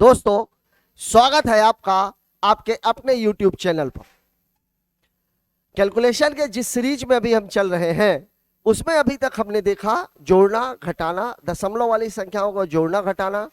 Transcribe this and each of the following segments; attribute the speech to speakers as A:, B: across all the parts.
A: दोस्तों, स्वागत है आपका आपके अपने YouTube चैनल पर। कैलकुलेशन के जिस सीरीज में अभी हम चल रहे हैं उसमें अभी तक हमने देखा जोड़ना, घटाना, दशमलव वाली संख्याओं को जोड़ना घटाना,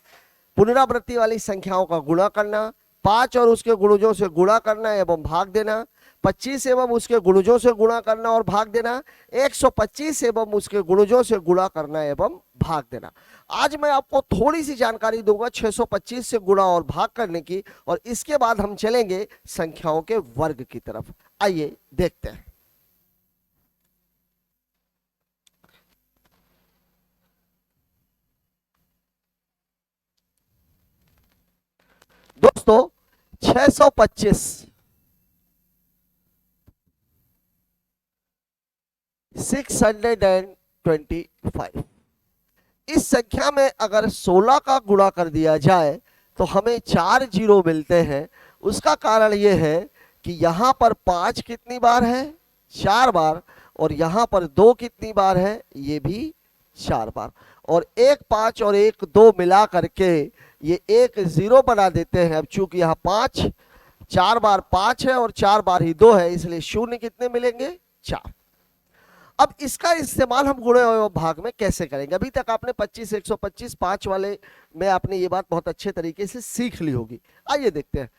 A: पुनरावृत्ति वाली संख्याओं का गुणा करना, 5 और उसके गुणजों से गुणा करना एवं भाग देना, 25 एवं उसके गुणजों से गुणा करना और भाग देना, 125 एवं उसके गुणजों से गुणा करना एवं भाग देना। आज मैं आपको थोड़ी सी जानकारी दूंगा 625 से गुणा और भाग करने की, और इसके बाद हम चलेंगे संख्याओं के वर्ग की तरफ। आइए देखते हैं। दोस्तों, 625 625 इस संख्या में अगर 16 का गुणा कर दिया जाए तो हमें 4 जीरो मिलते हैं। उसका कारण यह है कि यहां पर 5 कितनी बार है? 4 बार। और यहां पर 2 कितनी बार है? ये भी 4 बार। और 1 5 और 1 2 मिला करके ये 1 0 बना देते हैं। अब चूंकि यहाँ 5 4 बार 5 है और 4 बार ही 2 है, इसलिए शून्य कितने मिलेंगे? 4। अब इसका इस्तेमाल हम गुणे और भाग में कैसे करेंगे? अभी तक आपने 25 125 5 वाले में आपने ये बात बहुत अच्छे तरीके से सीख ली होगी। आइए देखते हैं।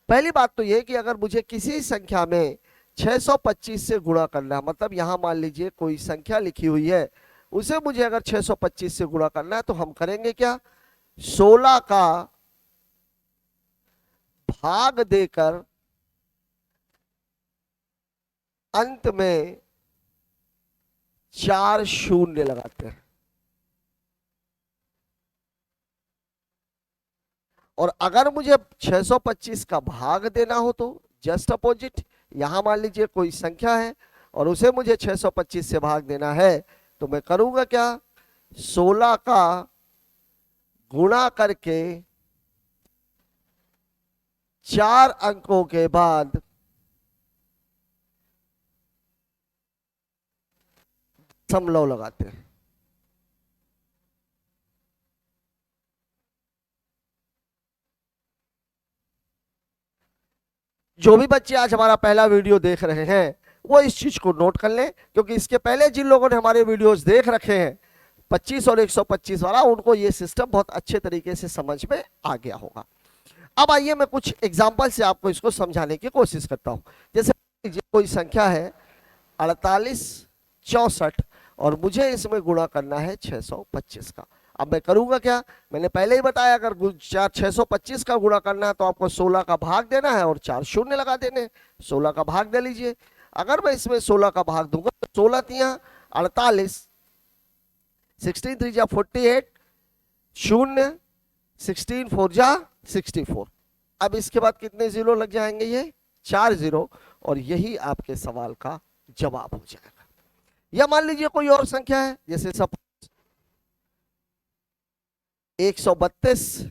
A: पहली बात तो ये कि अगर मुझे किसी संख्या में 625 से गुणा करना है, मतलब यहां मान लीजिए कोई संख्या लिखी हुई है, उसे मुझे अगर 625 से गुणा करना है तो हम करेंगे क्या? 16 का भाग देकर अंत में 4 शून्य लगाते हैं। और अगर मुझे 625 का भाग देना हो तो जस्ट अपोजिट, यहां मान लीजिए कोई संख्या है और उसे मुझे 625 से भाग देना है, तो मैं करूंगा क्या? 16 का गुणा करके 4 अंकों के बाद दशमलव लगाते हैं। जो भी बच्चे आज हमारा पहला वीडियो देख रहे हैं वो इस चीज को नोट कर लें, क्योंकि इसके पहले जिन लोगों ने हमारे वीडियोस देख रखे हैं 25 और 125 वाला, उनको ये सिस्टम बहुत अच्छे तरीके से समझ में आ गया होगा। अब आइए मैं कुछ एग्जांपल से आपको इसको समझाने की कोशिश करता हूं। जैसे कोई संख्या है 48 64 और मुझे इसमें गुणा करना है 625 का। अब मैं करूंगा क्या? मैंने पहले ही बताया, अगर 625 का गुणा करना है तो आपको 16 का भाग देना है और 4 शून्य लगा देने। 16 का भाग दे लीजिए। अगर मैं इसमें 16 का भाग दूंगा तो 16 तिया 48, 16 3 जा 48, शून्य, 16 4 जा 64। अब इसके बाद कितने जीरो लग जाएंगे? ये 4 जीरो। और यही आपके सवाल का जवाब हो जाएगा। या मान लीजिए कोई और संख्या है, जैसे सब 132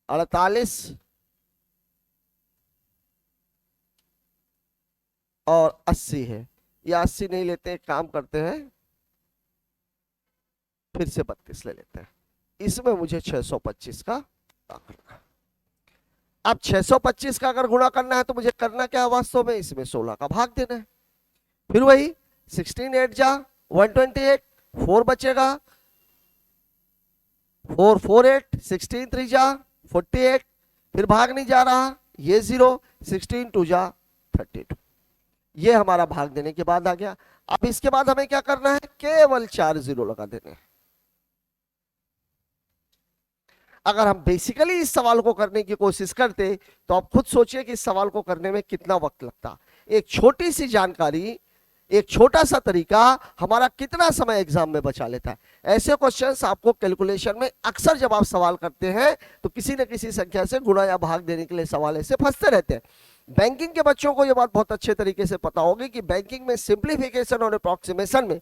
A: 48 और 80 है। या 80 नहीं लेते, एक काम करते हैं, फिर से 32 ले लेते हैं। इसमें मुझे 625 का गुणा करना है। अब 625 का अगर गुणा करना है तो मुझे करना क्या है वास्तव में? इसमें 16 का भाग देना है। फिर वही 16 8 जा 128, 4 बचेगा, 4 4 8, 16 3 जा 48, फिर भाग नहीं जा रहा, ये 0, 16 2 जा 32। ये हमारा भाग देने के बाद आ गया। अब इसके बाद हमें क्या करना है? केवल 4 जीरो लगा देने हैं। अगर हम बेसिकली इस सवाल को करने की कोशिश करते तो आप खुद सोचिए कि इस सवाल को करने में कितना वक्त लगता। एक छोटी सी जानकारी, एक छोटा सा तरीका हमारा कितना समय एग्जाम में बचा लेता है। ऐसे क्वेश्चंस आपको कैलकुलेशन में अक्सर जब आप सवाल करते हैं तो किसी न किसी संख्या से गुणा या भाग देने के लिए सवाल ऐसे फंसते रहते हैं। बैंकिंग के बच्चों को यह बात बहुत अच्छे तरीके से पता होगी कि बैंकिंग में सिंप्लीफिकेशन और अप्रॉक्सीमेशन में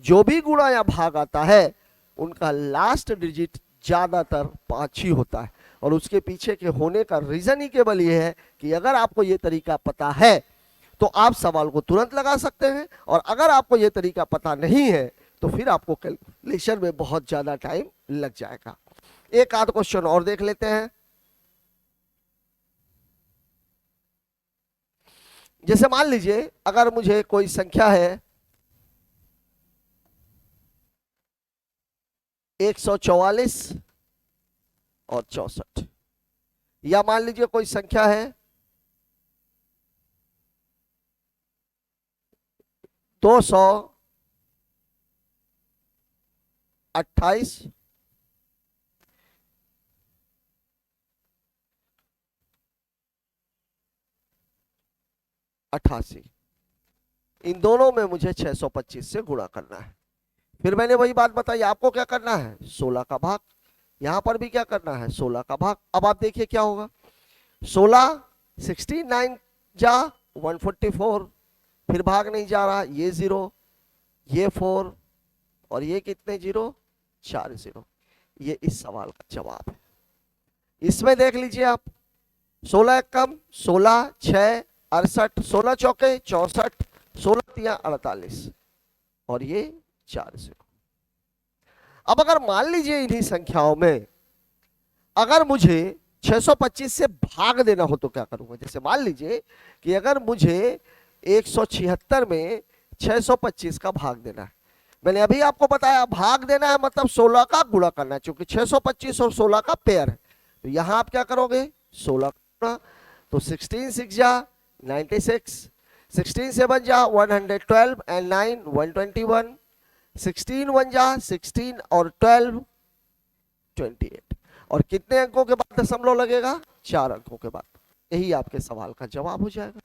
A: जो भी गुणा या भाग आता है उनका लास्ट डिजिट ज्यादातर 5 ही होता है। और उसके पीछे के होने का रीजन ही केवल ये है कि अगर आपको ये तरीका पता है तो आप सवाल को तुरंत लगा सकते हैं। और अगर आपको ये तरीका पता नहीं है तो फिर आपको कैलकुलेशन में बहुत ज्यादा टाइम लग जाएगा। एक आध क्वेश्चन और देख लेते हैं। जैसे मान लीजिए अगर मुझे कोई संख्या है 144 और 64, या मान लीजिए कोई संख्या है 228 88, इन दोनों में मुझे 625 से गुणा करना है। फिर मैंने वही बात बताई, आपको क्या करना है 16 का भाग, यहां पर भी क्या करना है 16 का भाग। अब आप देखिए क्या होगा, 16 69 जा 144, फिर भाग नहीं जा रहा, ये 0 ये 4 और ये कितने 0 4 0। ये इस सवाल का जवाब है। इसमें देख लीजिए आप 16 कम 16 6 68, 16 चौके 64, 16 तिया 48 और ये 4 0। अब अगर मान लीजिए इन्हीं संख्याओं में अगर मुझे 625 से भाग देना हो तो क्या करूंगा। जैसे मान लीजिए कि अगर मुझे 176 में 625 का भाग देना है, मैंने अभी आपको बताया भाग देना है मतलब 16 का गुणा करना है, क्योंकि 625 और 16 का पेयर है। तो यहां आप क्या करोगे 16 का गुणा, तो 16 6 जा 96, 16 7 जा 112 एंड 9 121, 16 1 जा 16 और 12 28, और कितने अंकों के बाद दशमलव लगेगा 4 अंकों के बाद। यही आपके सवाल का जवाब हो जाएगा।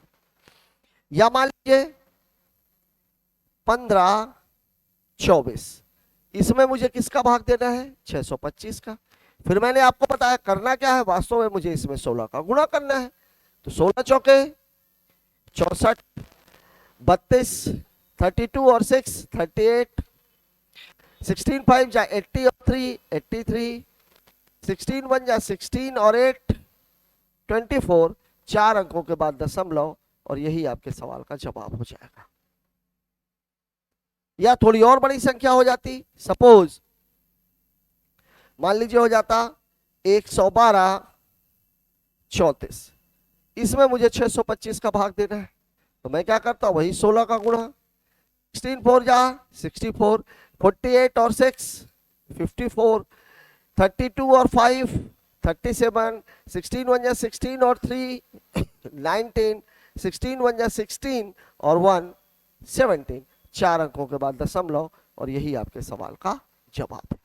A: या मान लीजिए 15 24, इसमें मुझे किसका भाग देना है 625 का। फिर मैंने आपको बताया करना क्या है, वास्तव में मुझे इसमें 16 का गुणा करना है। तो 16 चौके 64, 32 32 और 6 38, 16 5 जा 80 और 3 83, 16 1 जा 16 और 8 24, 4 अंकों के बाद दशमलव, और यही आपके सवाल का जवाब हो जाएगा। या थोड़ी और बड़ी संख्या हो जाती, सपोज मान लीजिए हो जाता 112 34, इसमें मुझे 625 का भाग देना है। तो मैं क्या करता हूं वही 16 का गुणा, 16 4 जा 64, 48 और 6 54, 32 और 5 37, 16 1 जा 16 और 3 19, 16 1 जा 16 और 1 17, 4 अंकों के बाद दशमलव, और यही आपके सवाल का जवाब है।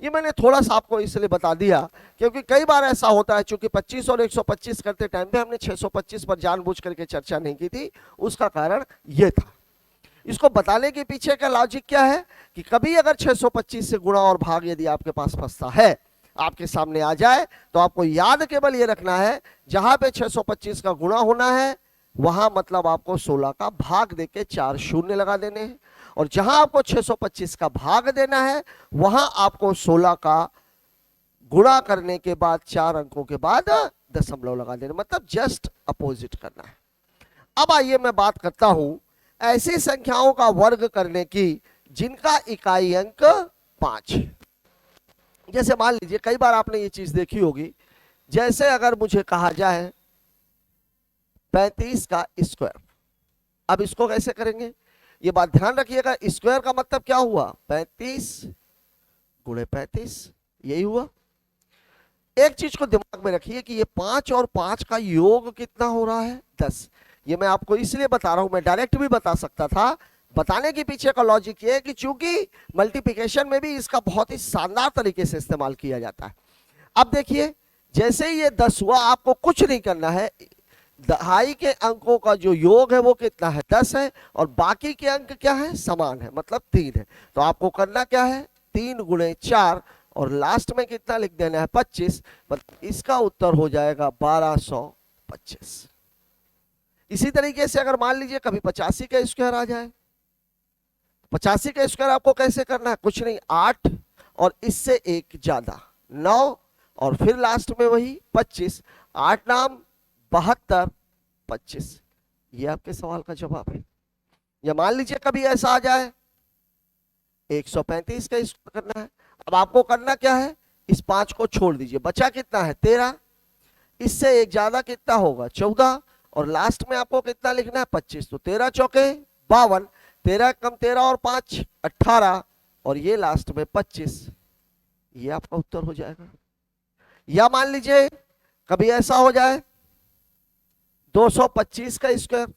A: ये मैंने थोड़ा सा आपको इसलिए बता दिया क्योंकि कई बार ऐसा होता है, चूंकि 25 और 125 करते टाइम पे हमने 625 पर जानबूझ करके चर्चा नहीं की थी, उसका कारण ये था। इसको बताने के पीछे का लॉजिक क्या है कि कभी अगर 625 से गुणा और भाग यदि आपके पास फंसता है, आपके सामने आ जाए, तो आपको याद केवल ये रखना है जहां पे 625 का गुणा होना है वहां मतलब आपको 16 का भाग देके 4 शून्य लगा देने हैं, और जहां आपको 625 का भाग देना है वहां आपको 16 का गुणा करने के बाद 4 अंकों के बाद दशमलव लगा देना, मतलब जस्ट अपोजिट करना है। अब आइए मैं बात करता हूं ऐसी संख्याओं का वर्ग करने की जिनका इकाई अंक 5। जैसे मान लीजिए कई बार आपने ये चीज देखी होगी, जैसे अगर मुझे कहा जाए 35 का स्क्वायर, अब इसको कैसे करेंगे ये बात ध्यान रखिएगा। स्क्वायर का मतलब क्या हुआ 35 गुणे 35, यही हुआ। एक चीज को दिमाग में रखिए कि ये 5 और 5 का योग कितना हो रहा है 10। ये मैं आपको इसलिए बता रहा हूं, मैं डायरेक्ट भी बता सकता था, बताने के पीछे का लॉजिक ये है कि चूंकि मल्टीप्लिकेशन में भी इसका बहुत ही शानदार तरीके से इस्तेमाल किया जाता है। अब देखिए जैसे ही ये 10 हुआ, आपको कुछ नहीं करना है, दहाई के अंकों का जो योग है वो कितना है 10 है, और बाकी के अंक क्या है समान है, मतलब 3 है। तो आपको करना क्या है 3 गुणे 4 और लास्ट में कितना लिख देना है 25, मतलब इसका उत्तर हो जाएगा 1225। इसी तरीके से अगर मान लीजिए कभी 85 का स्क्वायर आ जाए, 85 का स्क्वायर आपको कैसे करना है, कुछ नहीं 8 और इससे एक ज्यादा 9 और फिर लास्ट में वही 25, 8 नाम 72 25, ये आपके सवाल का जवाब है। या मान लीजिए कभी ऐसा आ जाए 135 का इसको करना है। अब आपको करना क्या है, इस 5 को छोड़ दीजिए, बचा कितना है 13, इससे एक ज्यादा कितना होगा 14, और लास्ट में आपको कितना लिखना है 25। तो 13 चौके 52, 13 कम 13 और 5 18, और ये लास्ट में 25, ये आपका उत्तर हो जाएगा। या मान लीजिए कभी ऐसा हो जाए 225 का स्क्वायर,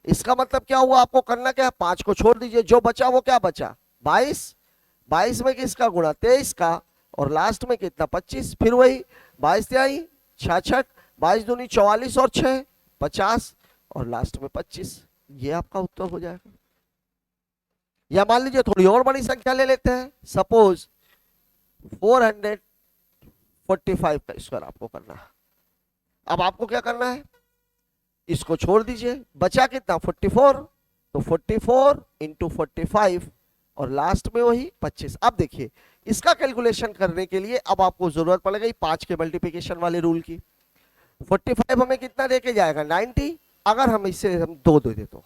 A: इसका मतलब क्या हुआ, आपको करना क्या है 5 को छोड़ दीजिए, जो बचा वो क्या बचा 22, 22 में किसका गुणा 23 का, और लास्ट में कितना 25, फिर वही 22 तिहाई 66, 22 दूनी 44 और 6 50, और लास्ट में 25, ये आपका उत्तर हो जाएगा। या मान लीजिए थोड़ी और बड़ी संख्या ले लेते हैं, सपोज 445 का स्क्वायर आपको करना है। अब आपको क्या करना है, इसको छोड़ दीजिए, बचा कितना 44, तो 44 इंटू 45, और लास्ट में वही 25। अब देखिए इसका कैलकुलेशन करने के लिए अब आपको जरूरत पड़ेगी 5 के मल्टीप्लिकेशन वाले रूल की। 45 हमें कितना देके जाएगा 90, अगर हम इसे हम 2 दे देते,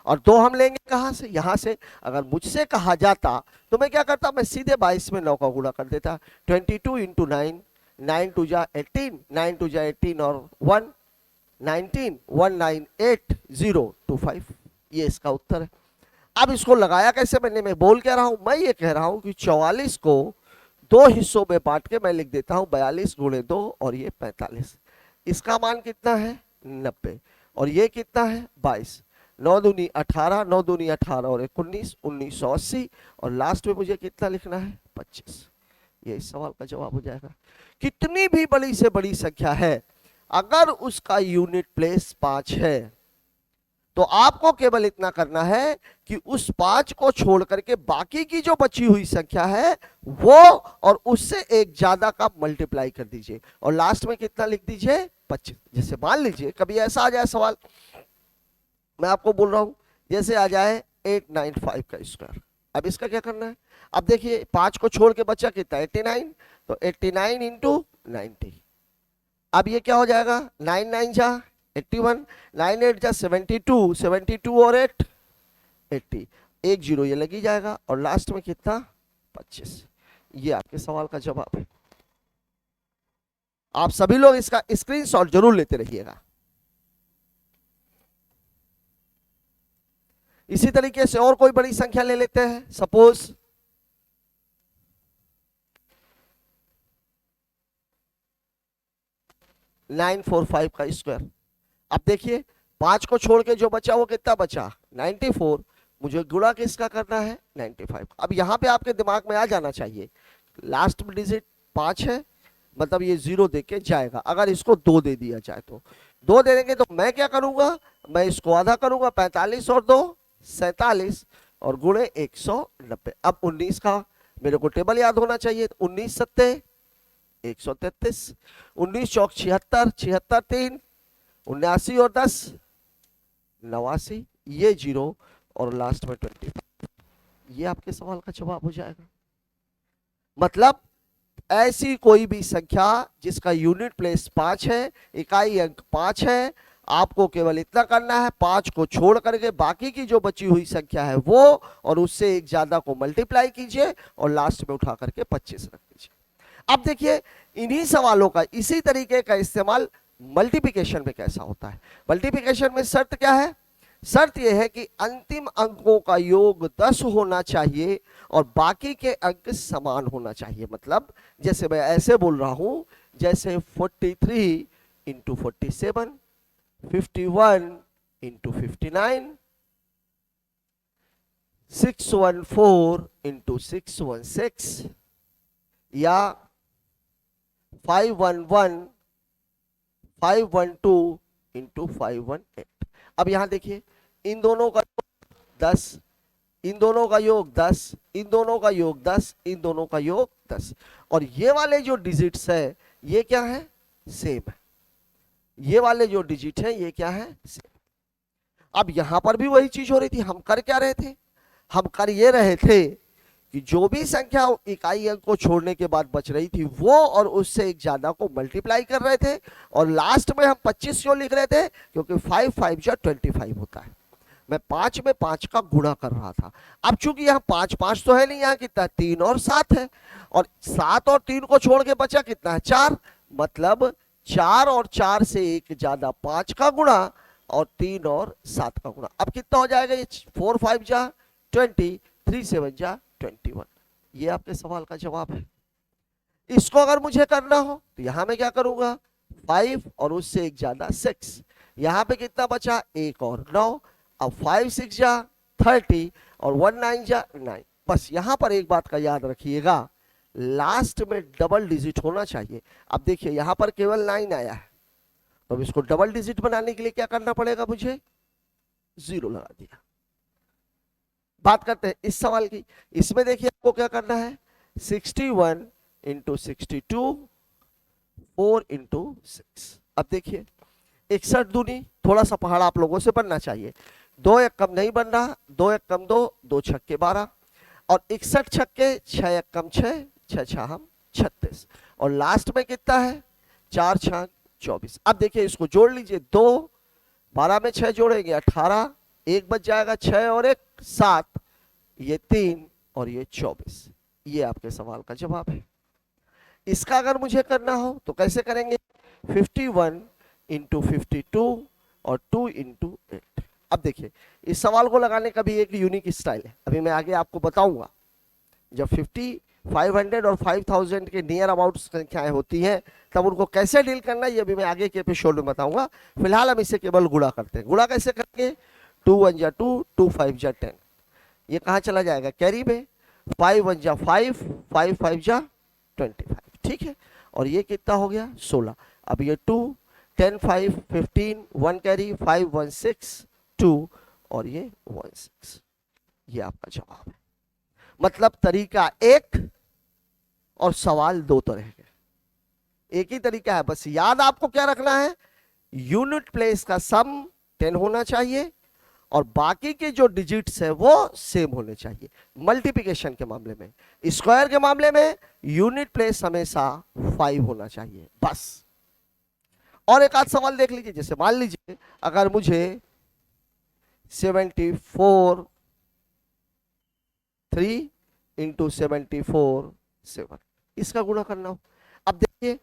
A: और 2 हम लेंगे कहां से, यहां से। अगर मुझसे कहा जाता तो मैं क्या करता, मैं सीधे 22 में 9 का गुणा कर देता, 22 इंटू 9, 9 टू जा 18, 9 टू जा 18 और 1 19, 198,025, ये इसका उत्तर है। अब इसको लगाया कैसे, मैं बोल क्या रहा हूं, मैं ये कह रहा हूं कि 44 को 2 हिस्सों में बांट के मैं लिख देता हूं 42 गुणे 2, और ये 45, इसका मान कितना है 90, और ये कितना है 22, 9 दूनी 18, 9 दूनी 18 और 19, 1980, और लास्ट में मुझे कितना लिखना है 25, ये इस सवाल का जवाब हो जाएगा। कितनी भी बड़ी से बड़ी संख्या है, अगर उसका यूनिट प्लेस 5 है तो आपको केवल इतना करना है कि उस 5 को छोड़ करके बाकी की जो बची हुई संख्या है वो और उससे एक ज्यादा का मल्टीप्लाई कर दीजिए, और लास्ट में कितना लिख दीजिए 25। जैसे मान लीजिए कभी ऐसा आ जाए सवाल, मैं आपको बोल रहा हूं जैसे आ जाए 895 का स्क्वायर, अब इसका क्या करना है, अब देखिए 5 को छोड़ के बचा कितना 89, तो 89 इंटू 90, अब ये क्या हो जाएगा 9 9 जा 81, 9 8 जा 72, 72 और 8 80, एक जीरो ये लगी जाएगा, और लास्ट में कितना 25, ये आपके सवाल का जवाब है। आप सभी लोग इसका स्क्रीनशॉट जरूर लेते रहिएगा। इसी तरीके से और कोई बड़ी संख्या ले लेते हैं, सपोज 945 का स्क्वायर। अब देखिए 5 को छोड़ के जो बचा वो कितना बचा 94, मुझे गुणा किसका करना है 95। अब यहां पे आपके दिमाग में आ जाना चाहिए लास्ट डिजिट 5 है, मतलब ये 0 दे के जाएगा, अगर इसको 2 दे दिया जाए तो 2 दे देंगे, तो मैं क्या करूंगा, मैं इसको आधा करूंगा 45 और 2 47, और गुणे 190। अब 19 का मेरे को टेबल याद होना चाहिए, 19 सत्ते 133, 19 चौक 76, 76 3 79 और 10 89, ये 0 और लास्ट में 20, ये आपके सवाल का जवाब हो जाएगा। मतलब ऐसी कोई भी संख्या जिसका यूनिट प्लेस 5 है, इकाई अंक 5 है, आपको केवल इतना करना है 5 को छोड़ करके बाकी की जो बची हुई संख्या है वो और उससे एक ज्यादा को मल्टीप्लाई कीजिए और लास्ट में उठा करके 25 रख दीजिए। अब देखिए इन्हीं सवालों का इसी तरीके का इस्तेमाल मल्टीप्लिकेशन में कैसा होता है। मल्टीप्लिकेशन में शर्त क्या है, शर्त यह है कि अंतिम अंकों का योग 10 होना चाहिए और बाकी के अंक समान होना चाहिए। मतलब जैसे मैं ऐसे बोल रहा हूं, जैसे 43 इंटू 47, 51 इंटू 59, 614 इंटू 616, या 511 512 इंटू 518। अब यहां देखिए इन दोनों का 10, इन दोनों का योग 10, इन दोनों का योग 10, इन दोनों का योग 10, और ये वाले जो डिजिट्स है ये क्या है सेम है, ये वाले जो डिजिट है ये क्या है सेम। अब यहां पर भी वही चीज हो रही थी, हम कर क्या रहे थे, हम कर ये रहे थे कि जो भी संख्या इकाई अंक को छोड़ने के बाद बच रही थी वो और उससे एक ज्यादा को मल्टीप्लाई कर रहे थे, और लास्ट में हम 25 क्यों लिख रहे थे, क्योंकि 5 5 जा 25 होता है। मैं 5 में 5 का गुणा कर रहा था। अब चूंकि यहाँ 5 5 तो है नहीं, यहाँ कितना 3 और 7 है, और 7 और 3 को छोड़ के बचा कितना है 4, मतलब 4 और 4 से एक ज्यादा 5 का गुणा और 3 और 7 का गुणा। अब कितना हो जाएगा, ये 4 5 जा 20, 3 7 जा 21। ये आपके सवाल का जवाब है। इसको अगर मुझे करना हो तो यहां मैं क्या करूंगा, 5 और उससे एक ज्यादा 6, यहां पे कितना बचा 1 और 9, अब 5 6 जा 30 और 1 9 जा 9। बस यहां पर एक बात का याद रखिएगा, लास्ट में डबल डिजिट होना चाहिए। अब देखिए यहां पर केवल 9 आया है, तो अब इसको डबल डिजिट बनाने के लिए क्या करना पड़ेगा, मुझे 0 लगा दिया। बात करते हैं इस सवाल की। इसमें देखिए आपको क्या करना है, 61 इंटू 62, 4 इंटू 6। अब देखिए 61 दूनी, थोड़ा सा पहाड़ आप लोगों से बनना चाहिए, 2 1 कम नहीं बन रहा, 2 1 कम 2, 2 छक्के 12, और 61 छक्के 6 1 कम 6, 6 6 36, और लास्ट में कितना है 4 6 24। अब देखिए इसको जोड़ लीजिए, 2 12 में 6 जोड़ेंगे 18, एक बच जाएगा 6 और 1 7, ये 3 और ये 24। ये आपके सवाल का जवाब है। इसका अगर मुझे करना हो तो कैसे करेंगे, 51 इंटू 52 और 2 इंटू 8। अब देखिए इस सवाल को लगाने का भी एक यूनिक स्टाइल है, अभी मैं आगे आपको बताऊंगा। जब 50 500 और 5000 के नियर अबाउट संख्याएं होती हैं तब उनको कैसे डील करना है ये भी मैं आगे के एपिसोड में बताऊंगा। फिलहाल हम इसे केवल गुणा करते हैं। गुणा कैसे करेंगे, 2 1 जा 2, 2 5 जा 10, ये कहाँ चला जाएगा कैरी में, 5 1 जा 5, 5 5 जा 25, ठीक है, और ये कितना हो गया 16। अब ये 2 10 5 15, 1 कैरी, 5 1 6 2, और ये 1 6। ये आपका जवाब है। मतलब तरीका एक और सवाल दो तरह के, एक ही तरीका है, बस याद आपको क्या रखना है, यूनिट प्लेस का सम 10 होना चाहिए और बाकी के जो डिजिट्स है वो सेम होने चाहिए। मल्टीप्लिकेशन के मामले में, स्क्वायर के मामले में यूनिट प्लेस हमेशा 5 होना चाहिए बस। और एक आध सवाल देख लीजिए, जैसे मान लीजिए अगर मुझे 74 3 इंटू 74 7 इसका गुणा करना हो। अब देखिए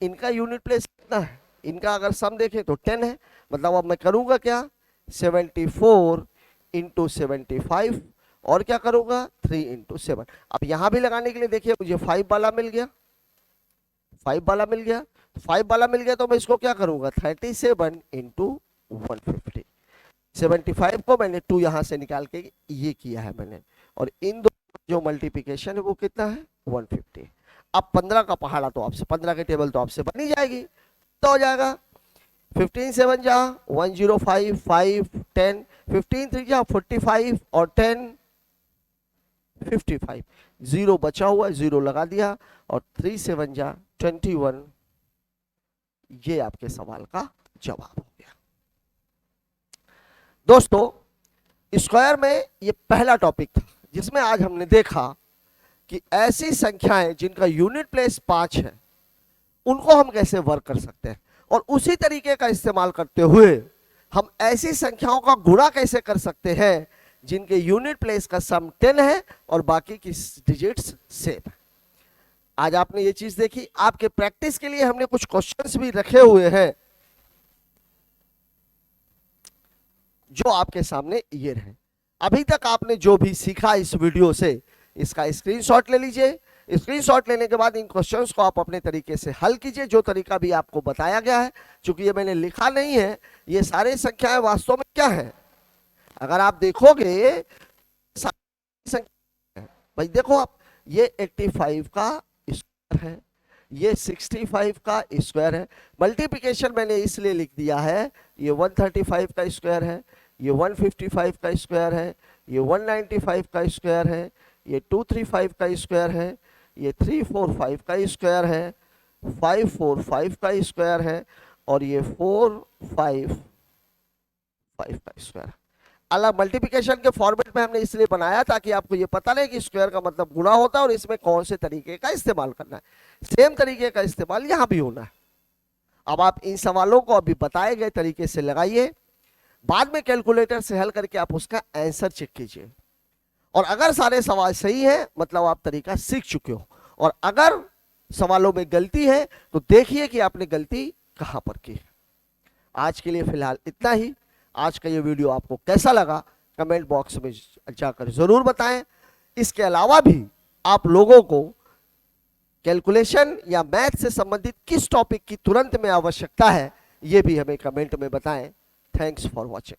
A: इनका यूनिट प्लेस कितना है, इनका अगर सम देखें तो 10 है, मतलब अब मैं करूंगा क्या, 74 इंटू 75 और क्या करूंगा 3 इंटू 7। अब यहां भी लगाने के लिए देखिए मुझे 5 वाला मिल गया, 5 वाला मिल गया, 5 वाला मिल गया तो मैं इसको क्या करूंगा 37 इंटू 150। 75 को मैंने 2 यहां से निकाल के ये किया है मैंने, और इन दो जो मल्टीप्लिकेशन है वो कितना है 150। अब 15 का पहाड़ा तो आपसे, 15 के टेबल तो आपसे बन ही जाएगी, तो हो जाएगा 15 7 जा 105 5 10, 15 3 जा 45 और 10 55, 0 बचा हुआ 0 लगा दिया, और 3 7 जा 21। ये आपके सवाल का जवाब हो गया। दोस्तों स्क्वायर में ये पहला टॉपिक था जिसमें आज हमने देखा कि ऐसी संख्याएं जिनका यूनिट प्लेस 5 है उनको हम कैसे वर्क कर सकते हैं, और उसी तरीके का इस्तेमाल करते हुए हम ऐसी संख्याओं का गुणा कैसे कर सकते हैं जिनके यूनिट प्लेस का सम 10 है और बाकी की डिजिट्स सेम है। आज आपने ये चीज देखी। आपके प्रैक्टिस के लिए हमने कुछ क्वेश्चंस भी रखे हुए हैं जो आपके सामने ये रहे। अभी तक आपने जो भी सीखा इस वीडियो से इसका स्क्रीनशॉट ले लीजिए। स्क्रीनशॉट लेने के बाद इन क्वेश्चंस को आप अपने तरीके से हल कीजिए, जो तरीका भी आपको बताया गया है। चूंकि ये मैंने लिखा नहीं है, ये सारे संख्याएं वास्तव में क्या है, अगर आप देखोगे भाई देखो आप, ये 85 का स्क्वायर है, ये 65 का स्क्वायर है। मल्टीप्लिकेशन मैंने इसलिए लिख दिया है, ये 135 का स्क्वायर है, ये 155 का स्क्वायर है, ये 195 का स्क्वायर है, ये 235 का स्क्वायर है, ये 345 का स्क्वायर है, 545 का स्क्वायर है, और ये 455 का स्क्वायर है। अलग मल्टीप्लिकेशन के फॉर्मेट में हमने इसलिए बनाया ताकि आपको ये पता नहीं कि स्क्वायर का मतलब गुणा होता है और इसमें कौन से तरीके का इस्तेमाल करना है। सेम तरीके का इस्तेमाल यहाँ भी होना है। अब आप इन सवालों को अभी बताए गए तरीके से लगाइए, बाद में कैलकुलेटर से हल करके आप उसका आंसर चेक कीजिए, और अगर सारे सवाल सही हैं मतलब आप तरीका सीख चुके हो, और अगर सवालों में गलती है तो देखिए कि आपने गलती कहां पर की है। आज के लिए फिलहाल इतना ही। आज का ये वीडियो आपको कैसा लगा कमेंट बॉक्स में जाकर जरूर बताएं। इसके अलावा भी आप लोगों को कैलकुलेशन या मैथ से संबंधित किस टॉपिक की तुरंत में आवश्यकता है ये भी हमें कमेंट में बताएं। Thanks for watching.